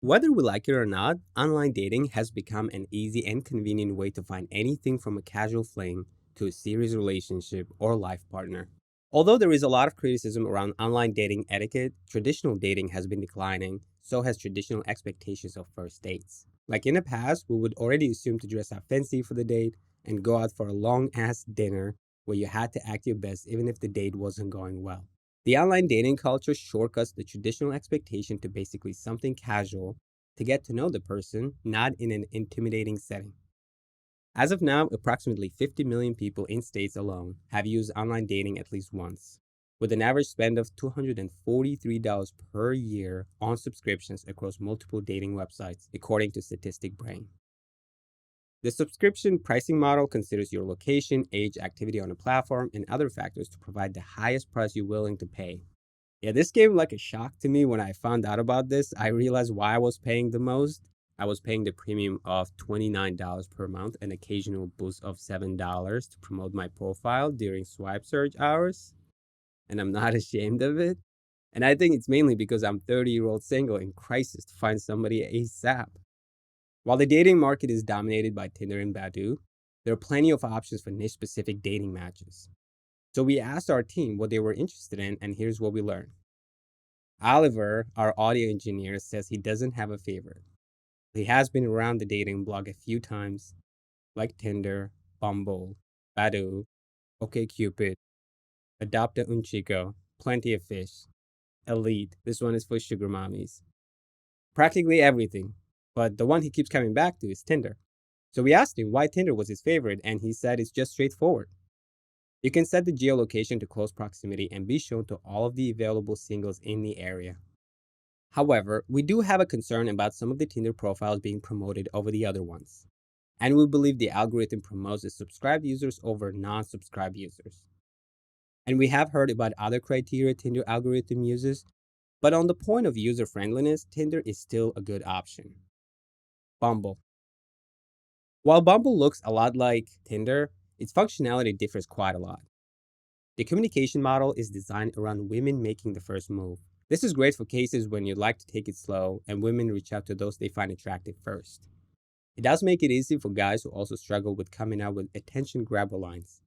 Whether we like it or not, online dating has become an easy and convenient way to find anything from a casual fling to a serious relationship or life partner. Although there is a lot of criticism around online dating etiquette, traditional dating has been declining, so has traditional expectations of first dates. Like in the past, we would already assume to dress up fancy for the date and go out for a long ass dinner where you had to act your best even if the date wasn't going well. The online dating culture shortcuts the traditional expectation to basically something casual to get to know the person, not in an intimidating setting. As of now, approximately 50 million people in states alone have used online dating at least once, with an average spend of $243 per year on subscriptions across multiple dating websites, according to Statistic Brain. The subscription pricing model considers your location, age, activity on the platform, and other factors to provide the highest price you're willing to pay. Yeah, this came like a shock to me when I found out about this. I realized why I was paying the most. I was paying the premium of $29 per month, an occasional boost of $7 to promote my profile during swipe search hours, and I'm not ashamed of it. And I think it's mainly because I'm 30-year-old single in crisis to find somebody ASAP. While the dating market is dominated by Tinder and Badoo, there are plenty of options for niche specific dating matches. So we asked our team what they were interested in, and here's what we learned. Oliver, our audio engineer, says he doesn't have a favorite. He has been around the dating blog a few times, like Tinder, Bumble, Badoo, OkCupid, Adopta un Chico, Plenty of Fish, Elite. This one is for sugar mommies. Practically everything. But the one he keeps coming back to is Tinder. So we asked him why Tinder was his favorite, and he said it's just straightforward. You can set the geolocation to close proximity and be shown to all of the available singles in the area. However, we do have a concern about some of the Tinder profiles being promoted over the other ones. And we believe the algorithm promotes the subscribed users over non subscribed users. And we have heard about other criteria Tinder algorithm uses, but on the point of user friendliness, Tinder is still a good option. Bumble. While Bumble looks a lot like Tinder, its functionality differs quite a lot. The communication model is designed around women making the first move. This is great for cases when you'd like to take it slow and women reach out to those they find attractive first. It does make it easy for guys who also struggle with coming out with attention grabber lines.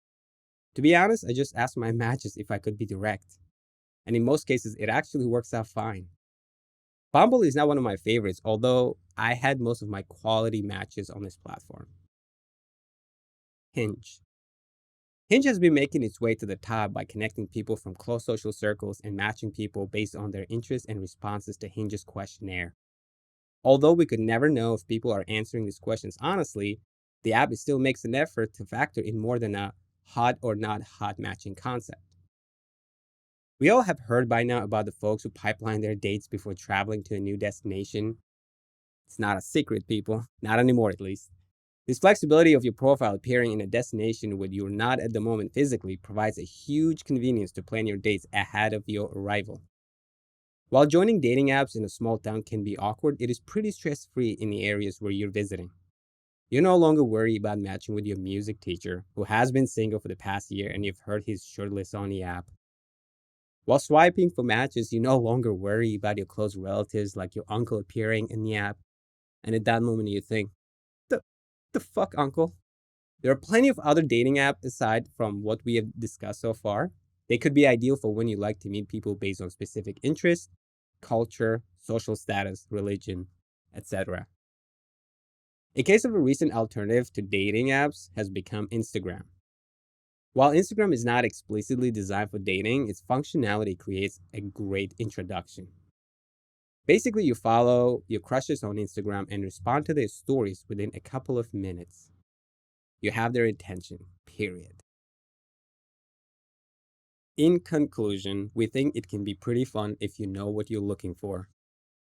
To be honest, I just asked my matches if I could be direct, and in most cases, it actually works out fine. Bumble is not one of my favorites, although I had most of my quality matches on this platform. Hinge. Hinge has been making its way to the top by connecting people from close social circles and matching people based on their interests and responses to Hinge's questionnaire. Although we could never know if people are answering these questions honestly, the app still makes an effort to factor in more than a hot or not hot matching concept. We all have heard by now about the folks who pipeline their dates before traveling to a new destination. It's not a secret, people. Not anymore, at least. This flexibility of your profile appearing in a destination where you're not at the moment physically provides a huge convenience to plan your dates ahead of your arrival. While joining dating apps in a small town can be awkward, it is pretty stress free in the areas where you're visiting. You no longer worry about matching with your music teacher, who has been single for the past year and you've heard he's shirtless on the app. While swiping for matches, you no longer worry about your close relatives like your uncle appearing in the app. And at that moment, you think, the fuck, uncle? There are plenty of other dating apps aside from what we have discussed so far. They could be ideal for when you like to meet people based on specific interests, culture, social status, religion, etc. A case of a recent alternative to dating apps has become Instagram. While Instagram is not explicitly designed for dating, its functionality creates a great introduction. Basically, you follow your crushes on Instagram and respond to their stories within a couple of minutes. You have their attention, period. In conclusion, we think it can be pretty fun if you know what you're looking for.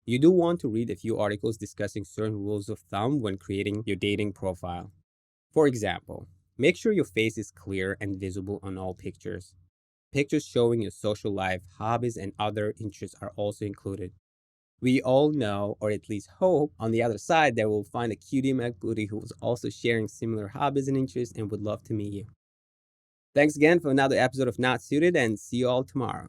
You do want to read a few articles discussing certain rules of thumb when creating your dating profile. For example, make sure your face is clear and visible on all pictures. Pictures showing your social life, hobbies, and other interests are also included. We all know, or at least hope, on the other side that we'll find a cutie McBooty who is also sharing similar hobbies and interests and would love to meet you. Thanks again for another episode of Not Suited, and see you all tomorrow.